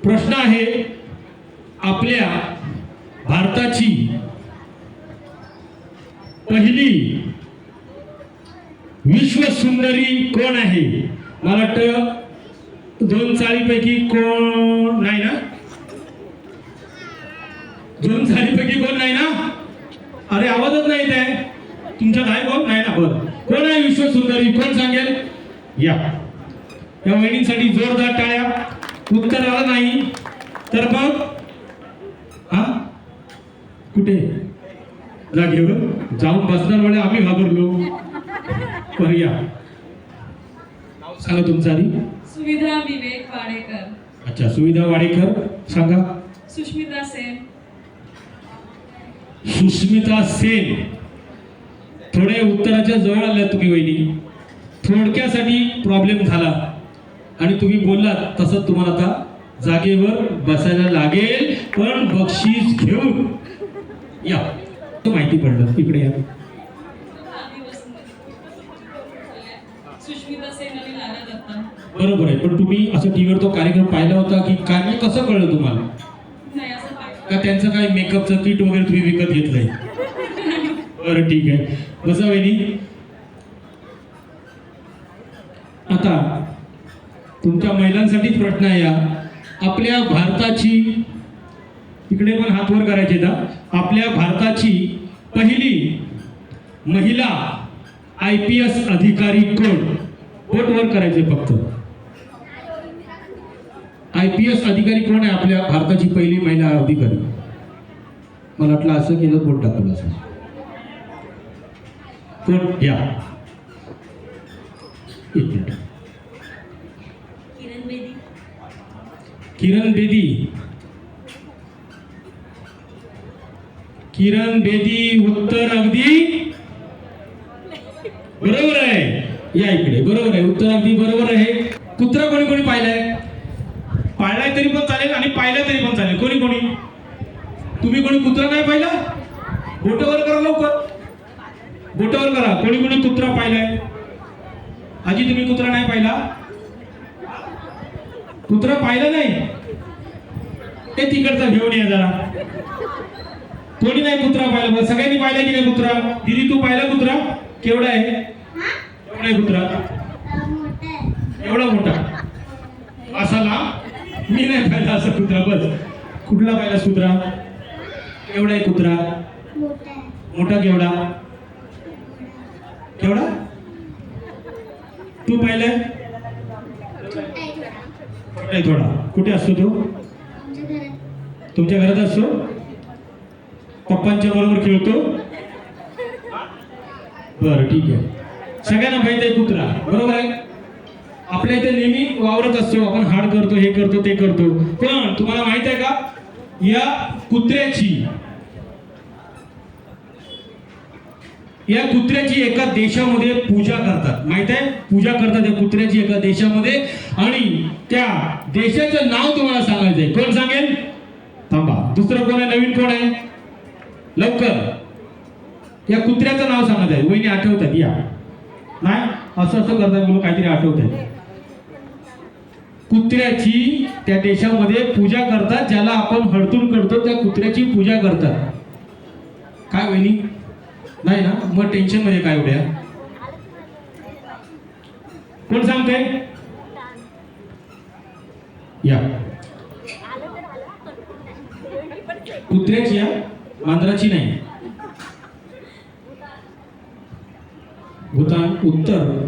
प्रश्न आहे, आपल्या भारताची पहिली विश्व सुंदरी कोण आहे? मला वाटतं दोन चाळीपैकी कोण नाही ना? दोन चाळीपैकी कोण नाही ना? अरे आवाजच नाही आहे तुमच्या काय कोण नाही ना? बरं, कोण आहे विश्व सुंदरी? कोण सांगेल? या वहिनींसाठी जोरदार टाळ्या. उत्तर आलं नाही तर मग हा कुठे जागेवर जाऊन बसणार म्हणजे आम्ही घाबरलो. पण या नाव सांगा तुमचं आधी. सुविधा विवेक वाडेकर. अच्छा, सुविधा वाडेकर. सांगा. सुष्मिता सेन. सुष्मिता सेन. थोडे उत्तराच्या जवळ आल्या तुम्ही वहिनी. थोडक्यासाठी प्रॉब्लेम झाला आणि तुम्ही बोललात तसं तुम्हाला आता जागेवर बसायला लागेल, पण बक्षीस घेऊन या. तो माहिती पडलं. इकडे या. सुष्मिता सेन आणि लारा दत्ता. बरोबर आहे, पण तुम्ही असं टीव्हीवर तो कार्यक्रम पाहिला होता की काय? नाही, कसं कळलं तुम्हाला? नाही असं पाहिजे का त्यांचं काही मेकअपचं किट वगैरे तुम्ही विकत घेतलंय? बरं ठीक आहे, बसा वहिनी. आता तुमच्या महिलांसाठी प्रश्न आहे. आपल्या भारताची, इकडे पण हात वर करायचे ना, आपल्या भारताची पहिली महिला IPS अधिकारी कोण? बोट वर करायचे फक्त. IPS अधिकारी कोण आहे आपल्या भारताची पहिली महिला अधिकारी? मला वाटलं असं केलं, बोट टाकलं असं. कोण? या एक मिनिट. किरण बेदी. किरण बेदी. किरण बेदी. उत्तर अगदी बरोबर आहे. या इकडे. बरोबर आहे, उत्तर अगदी बरोबर आहे. कुत्रा कोणी कोणी पाहिलाय? पाळलाय तरी पण चालेल आणि पाहिलं तरी पण चालेल. कोणी कोणी? तुम्ही कोणी कुत्रा नाही पाहिला? बोटावर करा लवकर, बोटावर करा. कोणी कोणी कुत्रा पाहिलाय? आजी तुम्ही कुत्रा नाही पाहिला? कुत्रा पाहिला नाही? ते तिकडचा घेऊन या जरा. कोणी नाही कुत्रा पाहिला? बरं, सगळ्यांनी पाहिला की नाही कुत्रा? दिदी तू पाहिला कुत्रा? केवढा आहे? केवढा आहे कुत्रा? एवढा मोठा. असा लांब? मी नाही पाहिला असा कुत्रा. बस, कुठला पाहिला कुत्रा? एवढा आहे कुत्रा? मोठा. केवढा? केवढा? तू पाहिलाय? थोडा. कुठे असतो तो? तुमच्या घरात असतो? पप्पांच्या बरोबर खेळतो? बरं ठीक आहे. सगळ्यांना माहित आहे कुत्रा, बरोबर आहे. आपल्या इथे नेहमी वावरत असतो आपण. हाड करतो, हे करतो, ते करतो. पण तुम्हाला माहित आहे का, या कुत्र्याची एका देशामध्ये पूजा करतात. माहित आहे? पूजा करतात या कुत्र्याची एका देशामध्ये. आणि त्या देशाचं नाव तुम्हाला सांगायचंय. कोण सांगेल? थांबा, दुसरं कोण आहे? नवीन कोण आहे? लवकर. या कुत्र्याचं नाव सांगत आहे. वहिनी आठवतात? या. नाही असं करतात मुलं, काहीतरी आठवत आहे. कुत्र्याची त्या देशामध्ये पूजा करतात. ज्याला आपण हळतून करतो त्या कुत्र्याची पूजा करतात. काय वहिनी? नाही ना? मग टेन्शन मध्ये काय उड्या? कोण सांगते? या. कुत्र्याची या, मांजराची नाही. भूतान. उत्तर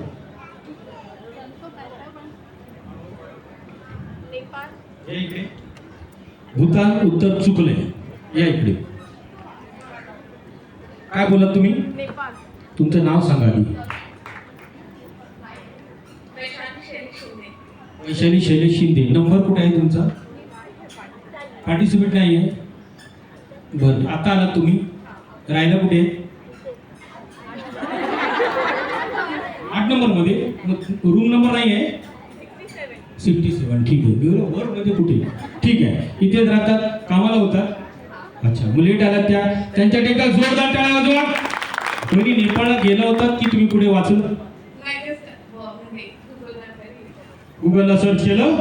भूतान. उत्तर चुकले. या इकडे. काय बोलत तुम्ही? तुमचं नाव सांगा आधी. वैशाली शैलेश शिंदे. नंबर कुठे आहे तुमचा? पार्टिसिपेट नाही आहे. बरं, आता आलात तुम्ही. राहायला कुठे? 8 नंबर मध्ये. रूम नंबर नाही आहे? 67. ठीक आहे. वर मध्ये कुठे? ठीक आहे, इथेच राहतात, कामाला होतात. अच्छा, मग लेट आलात त्या. त्यांच्या टेका जोरदार टाळ्या वाजवा. कोणी नेपाळला गेला होतात की तुम्ही पुढे वाचून? गुगलला सर्च केलं?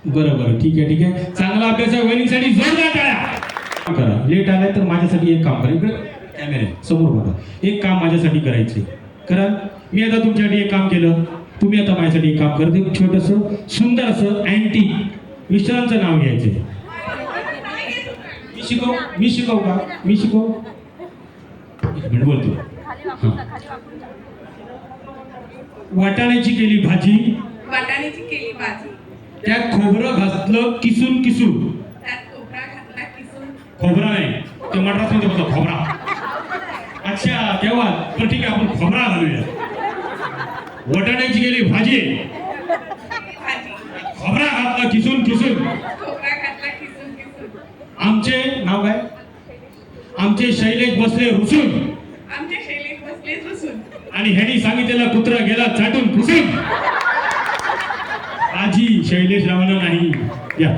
बरं ठीक आहे चांगला अभ्यास आहे वहिनीसाठी जोरदार टाळ्या करा. लेट आलाय तर माझ्यासाठी एक काम करा. इकडे कॅमेरे समोर बघा. एक काम माझ्यासाठी करायचे करा. मी आता तुमच्यासाठी एक काम केलं, तुम्ही आता माझ्यासाठी एक काम करा. ते छोटंसं सुंदर असं अँटिक मिस्टरांचं नाव घ्यायचे. मी शिकवू का? मी शिकवू? एक मिनिट बोलतो. हां. वाटाण्याची केली भाजी, वाटाण्याची केली भाजी, त्यात खोबरं घातलं किसून त्यात खोबरा घातला किसून. खोबरा नाही ते मद्रासमध्ये बोलतो खोबरा. अच्छा तेव्हा पण ठीक आहे आपण खोबरा घालूया. वाटाण्याची केली भाजी, भाजी, खोबरा घातला किसून खोबरा घातला किसून. आमचे नाव काय? आमचे शैलेश बसले रुसून, आमच्या शैलीत बसले रुसून. आणि ह्यानी सांगितलेला कुत्रा गेला चाटून पुसून. आजी शैलेश रावला नाही. या